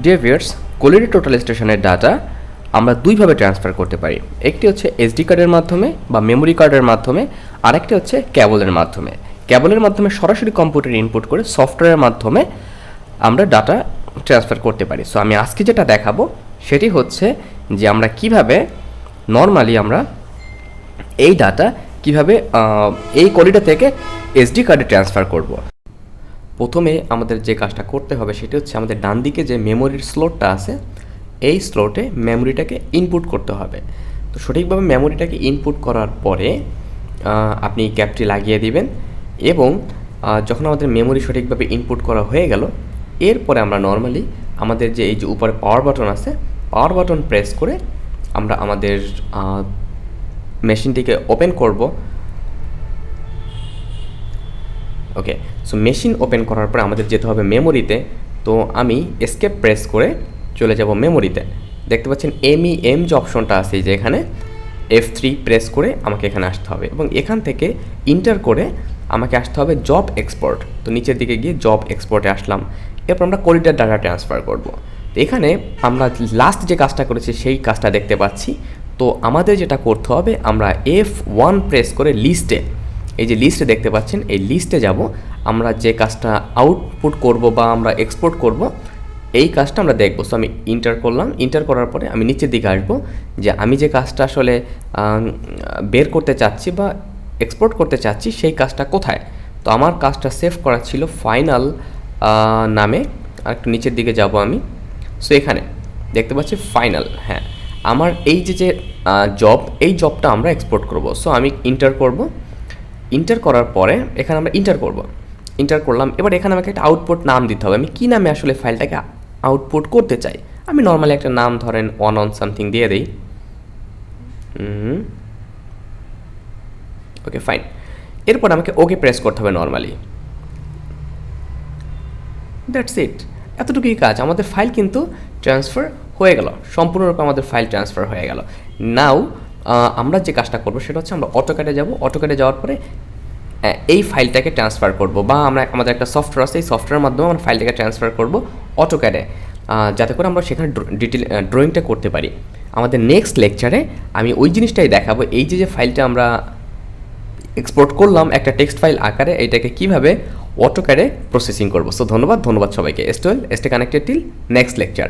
Dear viewers, কোলিডা total স্টেশনের data আমরা দুইভাবে ট্রান্সফার করতে পারি। একটি হচ্ছে এসডি কার্ডের মাধ্যমে বা মেমোরি কার্ডের মাধ্যমে, আরেকটি হচ্ছে ক্যাবলের মাধ্যমে। ক্যাবলের মাধ্যমে সরাসরি কম্পিউটারে ইনপুট করে সফটওয়্যারের মাধ্যমে আমরা ডাটা ট্রান্সফার করতে পারি। সো আমি আজকে যেটা দেখাবো সেটি হচ্ছে যে আমরা কিভাবে নর্মালি আমরা এই ডাটা কিভাবে এই কোলিডা থেকে এসডি কার্ডে ট্রান্সফার করব। প্রথমে আমাদের যে কাজটা করতে হবে সেটি হচ্ছে আমাদের ডান দিকে যে মেমোরির স্লটটা আছে এই স্লটে মেমোরিটাকে ইনপুট করতে হবে। তো সঠিকভাবে মেমোরিটাকে ইনপুট করার পরে আপনি ক্যাপটি লাগিয়ে দিবেন এবং যখন আমাদের মেমোরি সঠিকভাবে ইনপুট করা হয়ে গেল এরপরে আমরা নর্মালি আমাদের যে এই যে উপরে পাওয়ার বাটন আছে পাওয়ার বাটন প্রেস করে আমরা আমাদের মেশিনটিকে ওপেন করব। ওকে, সো মেশিন ওপেন করার পরে আমাদের যেতে হবে মেমোরিতে। তো আমি এসকেপ প্রেস করে চলে যাব মেমোরিতে। দেখতে পাচ্ছেন এম যে অপশনটা আছে যে এখানে F3 প্রেস করে আমাকে এখানে আসতে হবে এবং এখান থেকে ইন্টার করে আমাকে আসতে হবে জব এক্সপোর্ট। তো নিচের দিকে গিয়ে জব এক্সপোর্টে আসলাম। এরপর আমরা কোলিডার ডাটা ট্রান্সফার করব। তো এখানে আমরা লাস্ট যে কাজটা করেছি সেই কাজটা দেখতে পাচ্ছি। তো আমাদের যেটা করতে হবে আমরা F1 প্রেস করে লিস্টে, এই যে লিস্টে দেখতে পাচ্ছেন এই লিস্টে যাব। আমরা যে কাজটা আউটপুট করব বা আমরা এক্সপোর্ট করব এই কাজটা আমরা দেখব। সো আমি ইন্টার করলাম। ইন্টার করার পরে আমি নিচের দিকে আসবো যে আমি যে কাজটা আসলে বের করতে চাচ্ছি বা এক্সপোর্ট করতে চাচ্ছি সেই কাজটা কোথায়। তো আমার কাজটা সেভ করা ছিল ফাইনাল নামে। আর একটু নিচের দিকে যাব আমি। সো এখানে দেখতে পাচ্ছি ফাইনাল। হ্যাঁ, আমার এই যে জব এই জবটা আমরা এক্সপোর্ট করব। সো আমি ইন্টার করব। ইন্টার করার পরে এখানে আমরা ইন্টার করব। ইন্টার করলাম। এবার এখানে আমাকে একটা আউটপুট নাম দিতে হবে। আমি কী নামে আসলে ফাইলটাকে আউটপুট করতে চাই। আমি নর্মালি একটা নাম ধরেন অন সামথিং দিয়ে দিই। ওকে, ফাইন। এরপর আমাকে ওকে প্রেস করতে হবে নর্মালি। দ্যাটস ইট, এতটুকুই কাজ। আমাদের ফাইল কিন্তু ট্রান্সফার হয়ে গেল, সম্পূর্ণরূপে আমাদের ফাইল ট্রান্সফার হয়ে গেল। নাও আমরা যে কাজটা করবো সেটা হচ্ছে আমরা অটোক্যাডে যাব। অটোক্যাডে যাওয়ার পরে এই ফাইলটাকে ট্রান্সফার করব বা আমরা আমাদের একটা সফটওয়্যার আছে এই সফটওয়্যারের মাধ্যমে আমরা ফাইলটাকে ট্রান্সফার করব অটোক্যাডে, যাতে করে আমরা সেখানে ডিটেল ড্রয়িংটা করতে পারি। আমাদের নেক্সট লেকচারে আমি ওই জিনিসটাই দেখাবো। এই যে ফাইলটা আমরা এক্সপোর্ট করলাম একটা টেক্সট ফাইল আকারে, এইটাকে কীভাবে অটোক্যাডে প্রসেসিং করবো। সো ধন্যবাদ সবাইকে। Stay connected till next lecture.